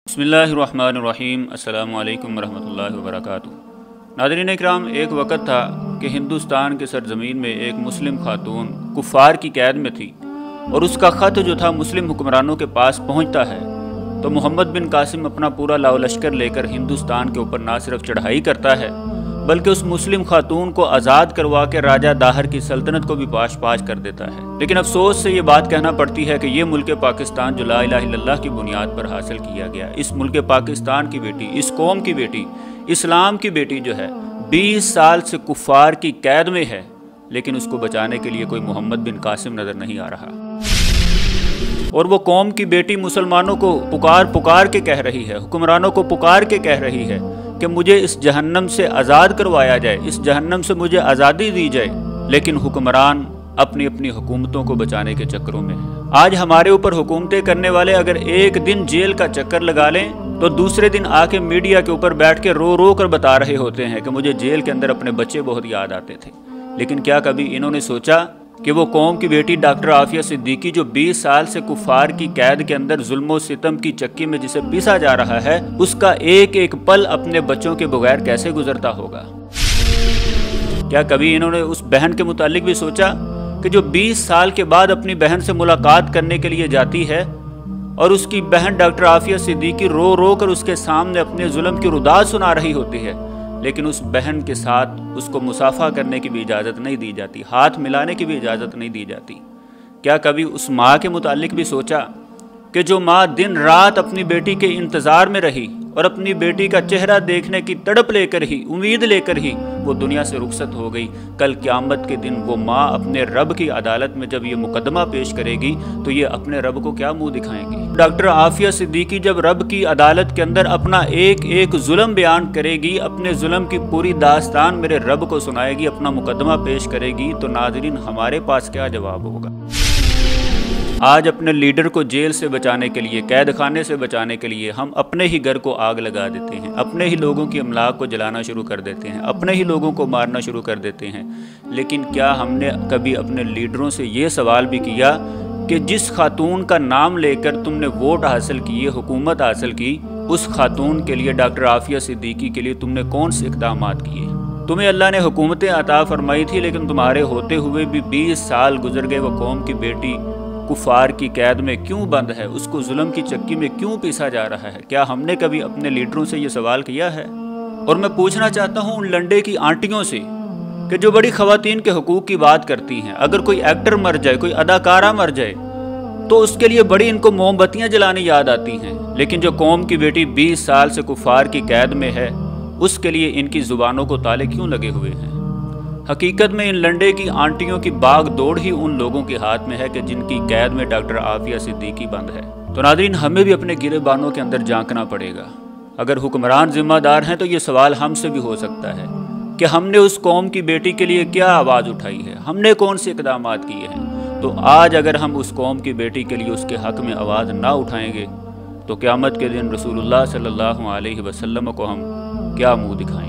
बिस्मिल्लाहिर्रहमानिर्रहीम। अस्सलामु अलैकुम वरहमतुल्लाहि वबरकातुहू। नाज़रीन इकराम, एक वक़्त था कि हिंदुस्तान के सरज़मीन में एक मुस्लिम खातून कुफ़ार की कैद में थी और उसका ख़त जो था मुस्लिम हुक्मरानों के पास पहुंचता है तो मोहम्मद बिन कासिम अपना पूरा लाव लश्कर लेकर हिंदुस्तान के ऊपर ना सिर्फ चढ़ाई करता है बल्कि उस मुस्लिम खातून को आज़ाद करवा के राजा दाहर की सल्तनत को भी पाश पाश कर देता है। लेकिन अफसोस से ये बात कहना पड़ती है कि ये मुल्क पाकिस्तान जो ला इलाहा इल्लल्लाह की बुनियाद पर हासिल किया गया, इस मुल्क पाकिस्तान की बेटी, इस कौम की बेटी, इस्लाम की बेटी जो है 20 साल से कुफ़ार की कैद में है, लेकिन उसको बचाने के लिए कोई मोहम्मद बिन कासिम नज़र नहीं आ रहा। और वो कौम की बेटी मुसलमानों को पुकार के कह रही है, हुक्मरानों को पुकार के कह रही है कि मुझे इस जहन्नम से आज़ाद करवाया जाए, इस जहन्नम से मुझे आज़ादी दी जाए। लेकिन हुक्मरान अपनी अपनी हुकूमतों को बचाने के चक्करों में हैं। आज हमारे ऊपर हुकूमतें करने वाले अगर एक दिन जेल का चक्कर लगा लें तो दूसरे दिन आके मीडिया के ऊपर बैठ के रो रो कर बता रहे होते हैं कि मुझे जेल के अंदर अपने बच्चे बहुत याद आते थे। लेकिन क्या कभी इन्होंने सोचा कि वो कौम की बेटी डॉक्टर आफिया सिद्दीकी जो 20 साल से कुफार की कैद के अंदर जुल्म सितम की चक्की में जिसे पीसा जा रहा है, उसका एक एक पल अपने बच्चों के बगैर कैसे गुजरता होगा? क्या कभी इन्होंने उस बहन के मुतालिक भी सोचा कि जो 20 साल के बाद अपनी बहन से मुलाकात करने के लिए जाती है और उसकी बहन डॉक्टर आफिया सिद्दीकी रो रो कर उसके सामने अपने जुल्म की रुदात सुना रही होती है, लेकिन उस बहन के साथ उसको मुसाफा करने की भी इजाज़त नहीं दी जाती, हाथ मिलाने की भी इजाज़त नहीं दी जाती? क्या कभी उस माँ के मुतालिक भी सोचा कि जो माँ दिन रात अपनी बेटी के इंतज़ार में रही और अपनी बेटी का चेहरा देखने की तड़प लेकर ही, उम्मीद लेकर ही वो दुनिया से रुखसत हो गई, कल क़यामत के दिन वो माँ अपने रब की अदालत में जब ये मुकदमा पेश करेगी तो ये अपने रब को क्या मुंह दिखाएंगी? डॉक्टर आफिया सिद्दीकी जब रब की अदालत के अंदर अपना एक एक जुल्म बयान करेगी, अपने जुल्म की पूरी दास्तान मेरे रब को सुनाएगी, अपना मुकदमा पेश करेगी, तो नाज़रीन हमारे पास क्या जवाब होगा? आज अपने लीडर को जेल से बचाने के लिए, कैद खाने से बचाने के लिए हम अपने ही घर को आग लगा देते हैं, अपने ही लोगों की अमलाक को जलाना शुरू कर देते हैं, अपने ही लोगों को मारना शुरू कर देते हैं। लेकिन क्या हमने कभी अपने लीडरों से ये सवाल भी किया कि जिस खातून का नाम लेकर तुमने वोट हासिल किए, हुकूमत हासिल की, उस खातून के लिए, डॉक्टर आफिया सिद्दीकी के लिए तुमने कौन से इक़दाम किए? तुम्हें अल्लाह ने हुकूमतें अता फरमाई थी, लेकिन तुम्हारे होते हुए भी 20 साल गुजर गए। वो कौम की बेटी कुफार की कैद में क्यों बंद है? उसको जुल्म की चक्की में क्यों पीसा जा रहा है? क्या हमने कभी अपने लीडरों से ये सवाल किया है? और मैं पूछना चाहता हूँ उन लंडे की आंटियों से कि जो बड़ी ख़वातीन के हुकूक की बात करती हैं, अगर कोई एक्टर मर जाए, कोई अदाकारा मर जाए तो उसके लिए बड़ी इनको मोमबत्तियाँ जलानी याद आती हैं, लेकिन जो कौम की बेटी 20 साल से कुफार की कैद में है उसके लिए इनकी ज़ुबानों को ताले क्यों लगे हुए हैं? हकीकत में इन लंडे की आंटियों की बाग दौड़ ही उन लोगों के हाथ में है कि जिनकी कैद में डॉक्टर आफिया सिद्दीकी बंद है। तो नाज़रीन, हमें भी अपने गिरेबानों के अंदर झांकना पड़ेगा। अगर हुक्मरान जिम्मेदार हैं तो ये सवाल हमसे भी हो सकता है कि हमने उस कौम की बेटी के लिए क्या आवाज़ उठाई है, हमने कौन से इक़दाम किए हैं। तो आज अगर हम उस कौम की बेटी के लिए उसके हक़ में आवाज़ ना उठाएंगे तो क़यामत के दिन रसूलुल्लाह सल्लल्लाहु अलैहि वसल्लम को हम क्या मुँह दिखाएंगे?